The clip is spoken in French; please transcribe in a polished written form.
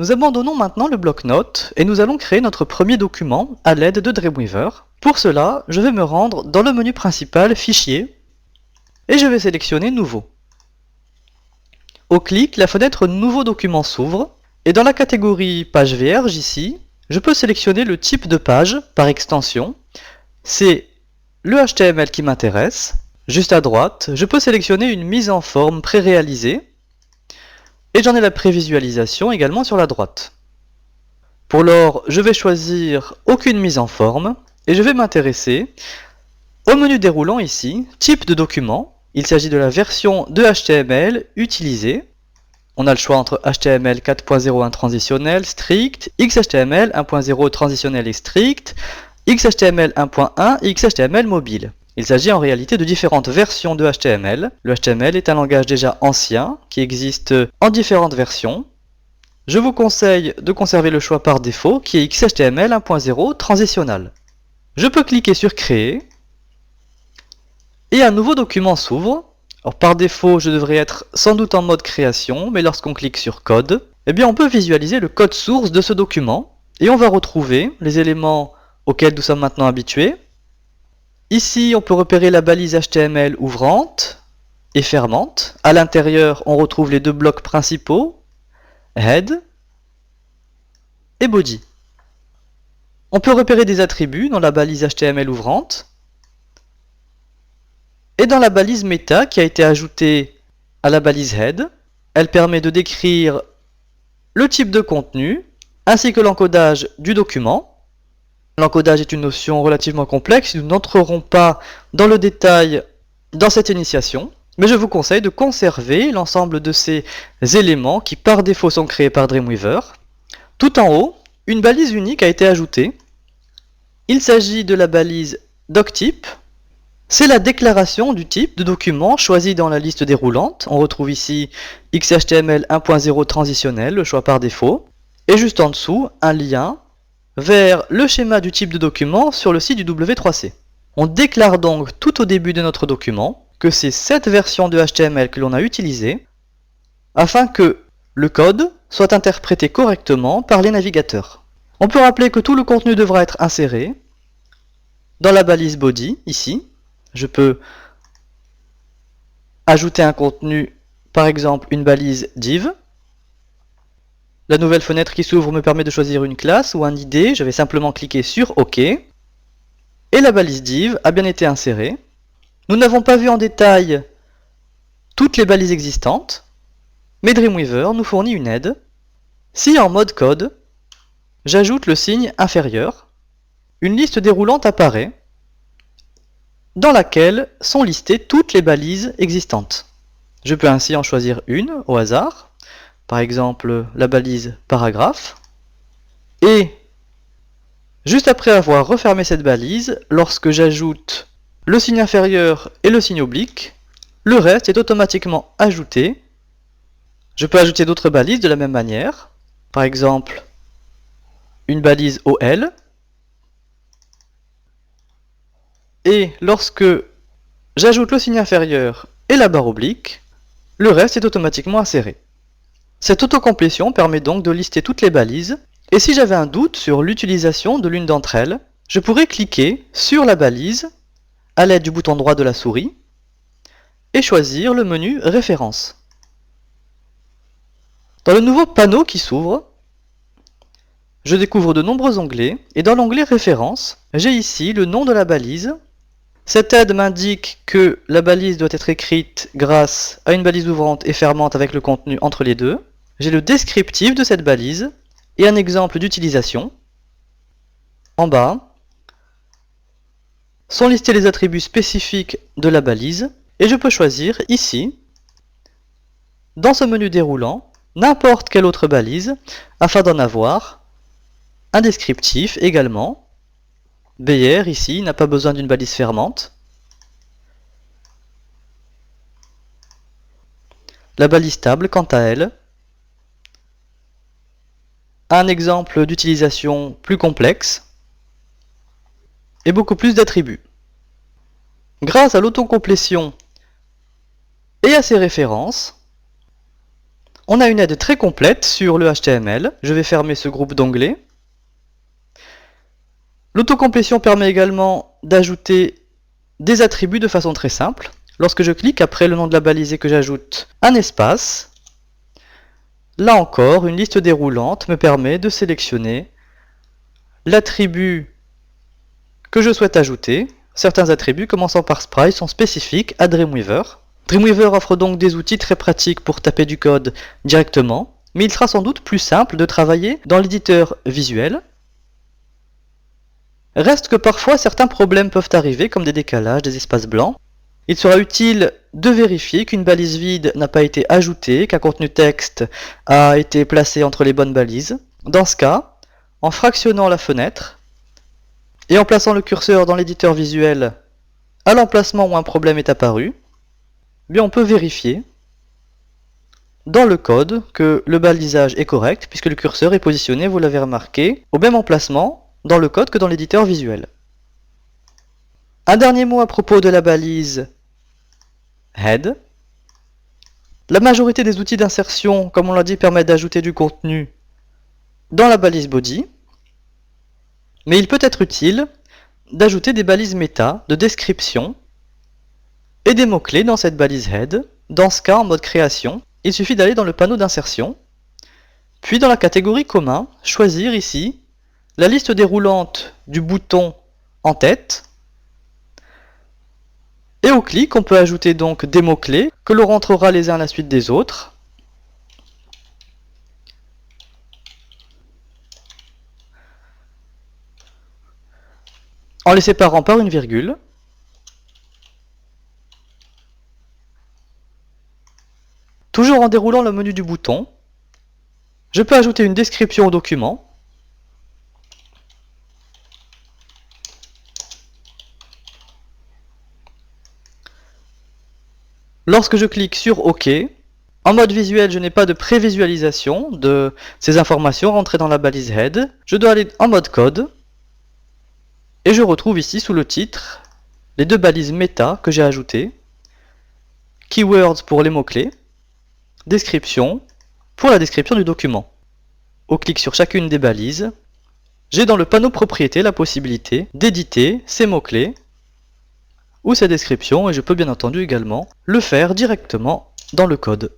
Nous abandonnons maintenant le bloc-notes et nous allons créer notre premier document à l'aide de Dreamweaver. Pour cela, je vais me rendre dans le menu principal Fichier et je vais sélectionner Nouveau. Au clic, la fenêtre Nouveau document s'ouvre et dans la catégorie Page vierge ici, je peux sélectionner le type de page par extension. C'est le HTML qui m'intéresse. Juste à droite, je peux sélectionner une mise en forme pré-réalisée et j'en ai la prévisualisation également sur la droite. Pour l'or, je vais choisir aucune mise en forme et je vais m'intéresser au menu déroulant ici, type de document. Il s'agit de la version de HTML utilisée. On a le choix entre HTML 4.01 transitionnel strict, XHTML 1.0 transitionnel et strict, XHTML 1.1 et XHTML mobile. Il s'agit en réalité de différentes versions de HTML. Le HTML est un langage déjà ancien qui existe en différentes versions. Je vous conseille de conserver le choix par défaut qui est XHTML 1.0 transitionnel. Je peux cliquer sur Créer et un nouveau document s'ouvre. Alors par défaut, je devrais être sans doute en mode création, mais lorsqu'on clique sur Code, eh bien on peut visualiser le code source de ce document et on va retrouver les éléments auxquels nous sommes maintenant habitués. Ici, on peut repérer la balise HTML ouvrante et fermante. À l'intérieur, on retrouve les deux blocs principaux, Head et Body. On peut repérer des attributs dans la balise HTML ouvrante et dans la balise Meta qui a été ajoutée à la balise Head. Elle permet de décrire le type de contenu ainsi que l'encodage du document. L'encodage est une notion relativement complexe, nous n'entrerons pas dans le détail dans cette initiation, mais je vous conseille de conserver l'ensemble de ces éléments qui par défaut sont créés par Dreamweaver. Tout en haut, une balise unique a été ajoutée. Il s'agit de la balise doctype. C'est la déclaration du type de document choisi dans la liste déroulante. On retrouve ici XHTML 1.0 transitionnel, le choix par défaut, et juste en dessous, un lien vers le schéma du type de document sur le site du W3C. On déclare donc tout au début de notre document que c'est cette version de HTML que l'on a utilisée afin que le code soit interprété correctement par les navigateurs. On peut rappeler que tout le contenu devra être inséré dans la balise body, ici. Je peux ajouter un contenu, par exemple une balise div. La nouvelle fenêtre qui s'ouvre me permet de choisir une classe ou un ID. Je vais simplement cliquer sur OK. Et la balise div a bien été insérée. Nous n'avons pas vu en détail toutes les balises existantes, mais Dreamweaver nous fournit une aide. Si en mode code, j'ajoute le signe inférieur, une liste déroulante apparaît dans laquelle sont listées toutes les balises existantes. Je peux ainsi en choisir une au hasard. Par exemple, la balise paragraphe. Et juste après avoir refermé cette balise, lorsque j'ajoute le signe inférieur et le signe oblique, le reste est automatiquement ajouté. Je peux ajouter d'autres balises de la même manière. Par exemple, une balise OL. Et lorsque j'ajoute le signe inférieur et la barre oblique, le reste est automatiquement inséré. Cette autocomplétion permet donc de lister toutes les balises, et si j'avais un doute sur l'utilisation de l'une d'entre elles, je pourrais cliquer sur la balise à l'aide du bouton droit de la souris et choisir le menu Références. Dans le nouveau panneau qui s'ouvre, je découvre de nombreux onglets, et dans l'onglet Références, j'ai ici le nom de la balise. Cette aide m'indique que la balise doit être écrite grâce à une balise ouvrante et fermante avec le contenu entre les deux. J'ai le descriptif de cette balise et un exemple d'utilisation. En bas sont listés les attributs spécifiques de la balise et je peux choisir ici, dans ce menu déroulant, n'importe quelle autre balise afin d'en avoir un descriptif également. BR ici n'a pas besoin d'une balise fermante. La balise table, quant à elle, a un exemple d'utilisation plus complexe et beaucoup plus d'attributs. Grâce à l'autocomplétion et à ses références, On a une aide très complète sur le HTML. Je vais fermer ce groupe d'onglets. L'autocomplétion permet également d'ajouter des attributs de façon très simple. Lorsque je clique après le nom de la balise et que j'ajoute un espace, là encore, une liste déroulante me permet de sélectionner l'attribut que je souhaite ajouter. Certains attributs, commençant par Sprite, sont spécifiques à Dreamweaver. Dreamweaver offre donc des outils très pratiques pour taper du code directement, mais il sera sans doute plus simple de travailler dans l'éditeur visuel. Reste que parfois certains problèmes peuvent arriver, comme des décalages, des espaces blancs. Il sera utile de vérifier qu'une balise vide n'a pas été ajoutée, qu'un contenu texte a été placé entre les bonnes balises. Dans ce cas, en fractionnant la fenêtre et en plaçant le curseur dans l'éditeur visuel à l'emplacement où un problème est apparu, bien on peut vérifier dans le code que le balisage est correct puisque le curseur est positionné, vous l'avez remarqué, au même emplacement dans le code que dans l'éditeur visuel. Un dernier mot à propos de la balise Head. La majorité des outils d'insertion, comme on l'a dit, permettent d'ajouter du contenu dans la balise Body, mais il peut être utile d'ajouter des balises méta de description et des mots-clés dans cette balise Head. Dans ce cas, en mode création, il suffit d'aller dans le panneau d'insertion, puis dans la catégorie commun, choisir ici la liste déroulante du bouton en tête. Et au clic, on peut ajouter donc des mots-clés que l'on rentrera les uns à la suite des autres. En les séparant par une virgule. Toujours en déroulant le menu du bouton, je peux ajouter une description au document. Lorsque je clique sur OK, en mode visuel, je n'ai pas de prévisualisation de ces informations rentrées dans la balise Head. Je dois aller en mode code et je retrouve ici sous le titre les deux balises méta que j'ai ajoutées. Keywords pour les mots-clés, description pour la description du document. Au clic sur chacune des balises, j'ai dans le panneau propriétés la possibilité d'éditer ces mots-clés ou ces descriptions et je peux bien entendu également le faire directement dans le code.